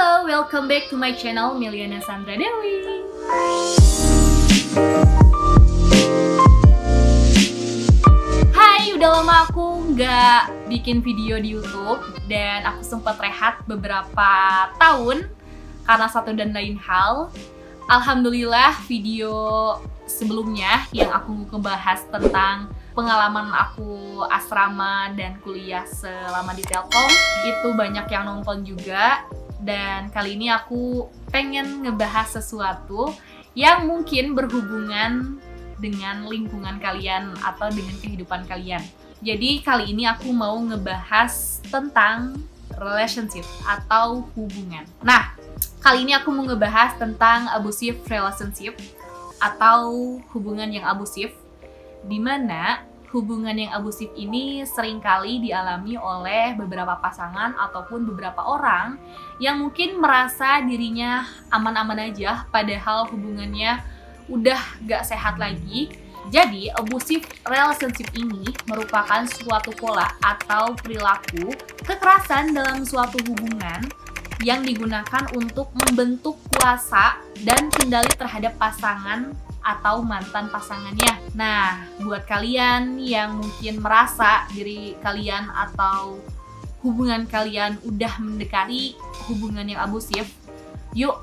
Halo, welcome back to my channel Miliana Sandra Dewi. Hai, udah lama aku nggak bikin video di YouTube dan aku sempat rehat beberapa tahun karena satu dan lain hal. Alhamdulillah video sebelumnya yang aku ngebahas tentang pengalaman aku asrama dan kuliah selama di Telkom itu banyak yang nonton juga. Dan kali ini aku pengen ngebahas sesuatu yang mungkin berhubungan dengan lingkungan kalian atau dengan kehidupan kalian. Jadi kali ini aku mau ngebahas tentang relationship atau hubungan. Nah, kali ini aku mau ngebahas tentang abusive relationship atau hubungan yang abusif, di mana hubungan yang abusif ini seringkali dialami oleh beberapa pasangan ataupun beberapa orang yang mungkin merasa dirinya aman-aman aja padahal hubungannya udah gak sehat lagi. Jadi, abusive relationship ini merupakan suatu pola atau perilaku kekerasan dalam suatu hubungan yang digunakan untuk membentuk kuasa dan kendali terhadap pasangan atau mantan pasangannya. Nah, buat kalian yang mungkin merasa diri kalian atau hubungan kalian udah mendekati hubungan yang abusif, yuk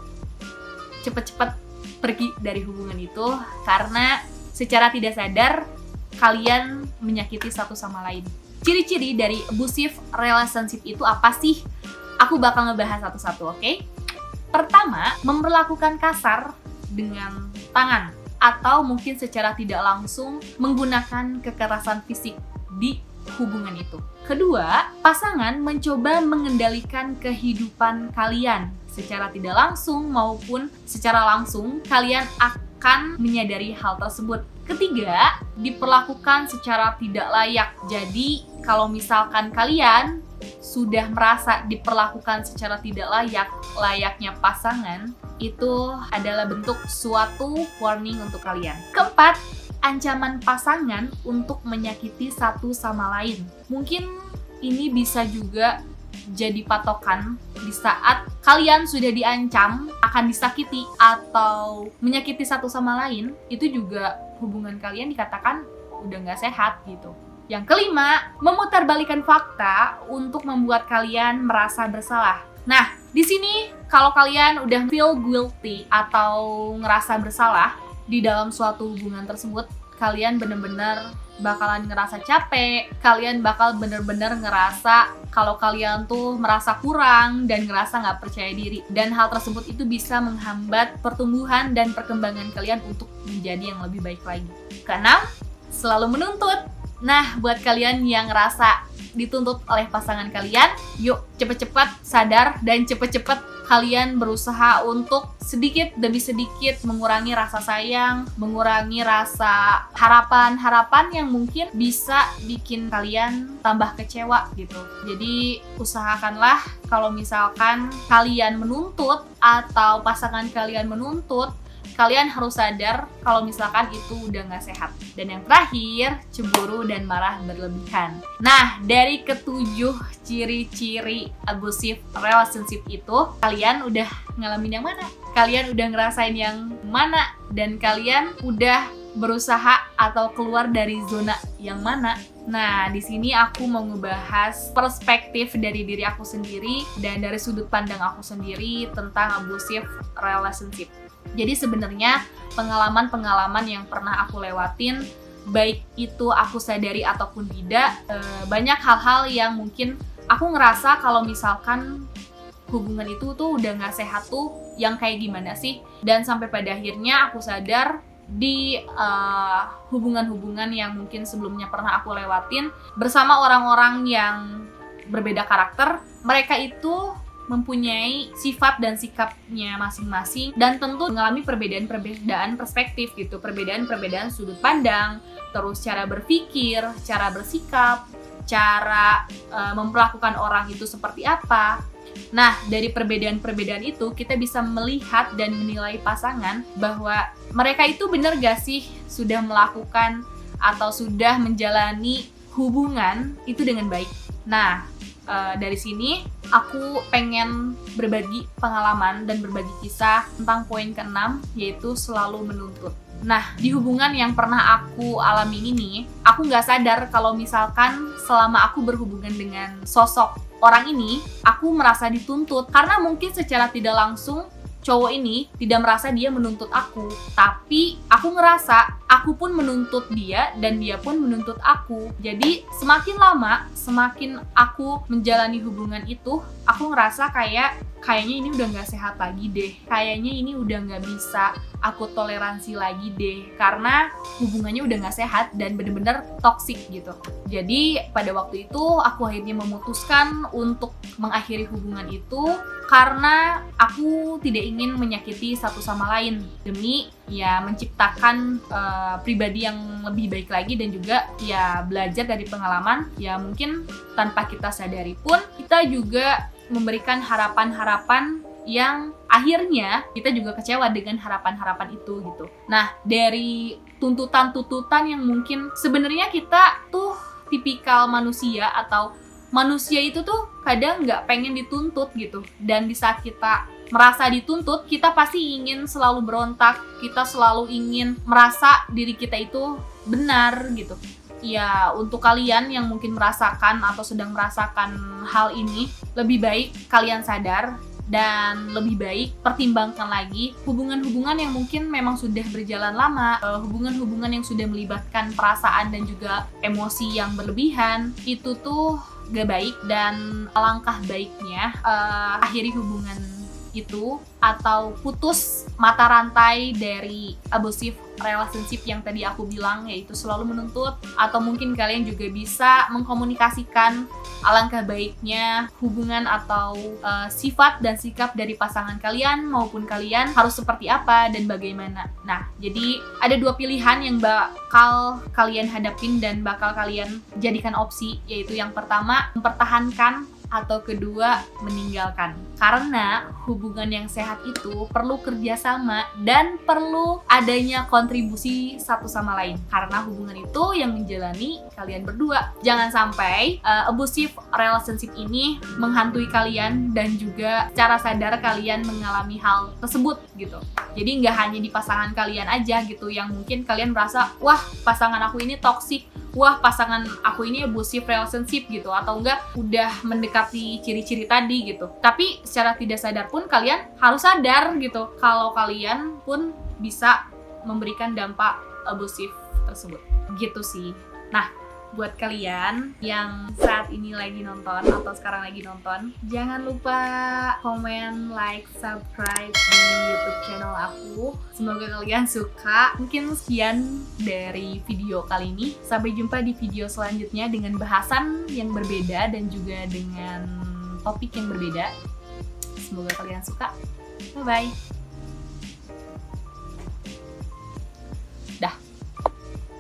cepet-cepet pergi dari hubungan itu karena secara tidak sadar kalian menyakiti satu sama lain. Ciri-ciri dari abusive relationship itu apa sih? Aku bakal ngebahas satu-satu, oke? Pertama, memperlakukan kasar dengan tangan atau mungkin secara tidak langsung menggunakan kekerasan fisik di hubungan itu. Kedua, pasangan mencoba mengendalikan kehidupan kalian secara tidak langsung maupun secara langsung, kalian akan menyadari hal tersebut. Ketiga, diperlakukan secara tidak layak. Jadi, kalau misalkan kalian sudah merasa diperlakukan secara tidak layak, layaknya pasangan, itu adalah bentuk suatu warning untuk kalian. Keempat, ancaman pasangan untuk menyakiti satu sama lain. Mungkin ini bisa juga jadi patokan di saat kalian sudah diancam akan disakiti atau menyakiti satu sama lain, itu juga hubungan kalian dikatakan udah nggak sehat gitu. Yang kelima, memutarbalikkan fakta untuk membuat kalian merasa bersalah. Nah, di sini kalau kalian udah feel guilty atau ngerasa bersalah di dalam suatu hubungan tersebut, kalian bener-bener bakalan ngerasa capek, kalian bakal bener-bener ngerasa kalau kalian tuh merasa kurang dan ngerasa nggak percaya diri. Dan hal tersebut itu bisa menghambat pertumbuhan dan perkembangan kalian untuk menjadi yang lebih baik lagi. Keenam, selalu menuntut. Nah, buat kalian yang ngerasa dituntut oleh pasangan kalian, yuk cepet-cepet sadar dan cepet-cepet kalian berusaha untuk sedikit demi sedikit mengurangi rasa sayang, mengurangi rasa harapan-harapan yang mungkin bisa bikin kalian tambah kecewa gitu. Jadi usahakanlah kalau misalkan kalian menuntut atau pasangan kalian menuntut, kalian harus sadar kalau misalkan itu udah gak sehat. Dan yang terakhir, cemburu dan marah berlebihan. Nah, dari ketujuh ciri-ciri abusive relationship itu, kalian udah ngalamin yang mana? Kalian udah ngerasain yang mana? Dan kalian udah berusaha atau keluar dari zona yang mana? Nah, di sini aku mau ngebahas perspektif dari diri aku sendiri dan dari sudut pandang aku sendiri tentang abusive relationship. Jadi sebenarnya pengalaman-pengalaman yang pernah aku lewatin, baik itu aku sadari ataupun tidak, banyak hal-hal yang mungkin aku ngerasa kalau misalkan hubungan itu tuh udah gak sehat tuh yang kayak gimana sih. Dan sampai pada akhirnya aku sadar di hubungan-hubungan yang mungkin sebelumnya pernah aku lewatin bersama orang-orang yang berbeda karakter, mereka itu mempunyai sifat dan sikapnya masing-masing dan tentu mengalami perbedaan-perbedaan perspektif gitu, perbedaan-perbedaan sudut pandang, terus cara berpikir, cara bersikap, cara memperlakukan orang itu seperti apa. Nah, dari perbedaan-perbedaan itu kita bisa melihat dan menilai pasangan bahwa mereka itu benar gak sih sudah melakukan atau sudah menjalani hubungan itu dengan baik. Nah, Dari sini aku pengen berbagi pengalaman dan berbagi kisah tentang poin ke-6, yaitu selalu menuntut. Nah, di hubungan yang pernah aku alami ini nih, aku nggak sadar kalau misalkan selama aku berhubungan dengan sosok orang ini, aku merasa dituntut. Karena mungkin secara tidak langsung, cowok ini tidak merasa dia menuntut aku, tapi aku ngerasa aku pun menuntut dia dan dia pun menuntut aku. Jadi semakin lama, semakin aku menjalani hubungan itu, aku ngerasa kayaknya ini udah nggak sehat lagi deh. Kayaknya ini udah nggak bisa aku toleransi lagi deh, karena hubungannya udah nggak sehat dan bener-bener toksik gitu. Jadi pada waktu itu aku akhirnya memutuskan untuk mengakhiri hubungan itu karena aku tidak ingin menyakiti satu sama lain demi ya menciptakan pribadi yang lebih baik lagi, dan juga ya belajar dari pengalaman. Ya mungkin tanpa kita sadari pun kita juga memberikan harapan-harapan yang akhirnya kita juga kecewa dengan harapan-harapan itu gitu. Nah, dari tuntutan-tuntutan yang mungkin sebenarnya kita tuh tipikal manusia, atau manusia itu tuh kadang nggak pengen dituntut gitu. Dan di saat kita merasa dituntut, kita pasti ingin selalu berontak, kita selalu ingin merasa diri kita itu benar gitu. Ya, untuk kalian yang mungkin merasakan atau sedang merasakan hal ini, lebih baik kalian sadar dan lebih baik pertimbangkan lagi hubungan-hubungan yang mungkin memang sudah berjalan lama, hubungan-hubungan yang sudah melibatkan perasaan dan juga emosi yang berlebihan. Itu tuh gak baik, dan alangkah baiknya akhiri hubungan itu atau putus mata rantai dari abusive relationship yang tadi aku bilang, yaitu selalu menuntut. Atau mungkin kalian juga bisa mengkomunikasikan alangkah baiknya hubungan atau sifat dan sikap dari pasangan kalian maupun kalian harus seperti apa dan bagaimana. Nah, jadi ada dua pilihan yang bakal kalian hadapin dan bakal kalian jadikan opsi, yaitu yang pertama mempertahankan, atau kedua meninggalkan. Karena hubungan yang sehat itu perlu kerjasama dan perlu adanya kontribusi satu sama lain, karena hubungan itu yang menjalani kalian berdua. Jangan sampai abusive relationship ini menghantui kalian dan juga secara sadar kalian mengalami hal tersebut gitu. Jadi nggak hanya di pasangan kalian aja gitu yang mungkin kalian merasa, wah pasangan aku ini toksik, wah pasangan aku ini abusive relationship gitu, atau enggak udah mendekati ciri-ciri tadi gitu. Tapi secara tidak sadar pun kalian harus sadar gitu kalau kalian pun bisa memberikan dampak abusive tersebut gitu sih. Nah, buat kalian yang saat ini lagi nonton atau sekarang lagi nonton, jangan lupa komen, like, subscribe di YouTube channel aku. Semoga kalian suka. Mungkin sekian dari video kali ini. Sampai jumpa di video selanjutnya dengan bahasan yang berbeda dan juga dengan topik yang berbeda. Semoga kalian suka. Bye-bye. Dah.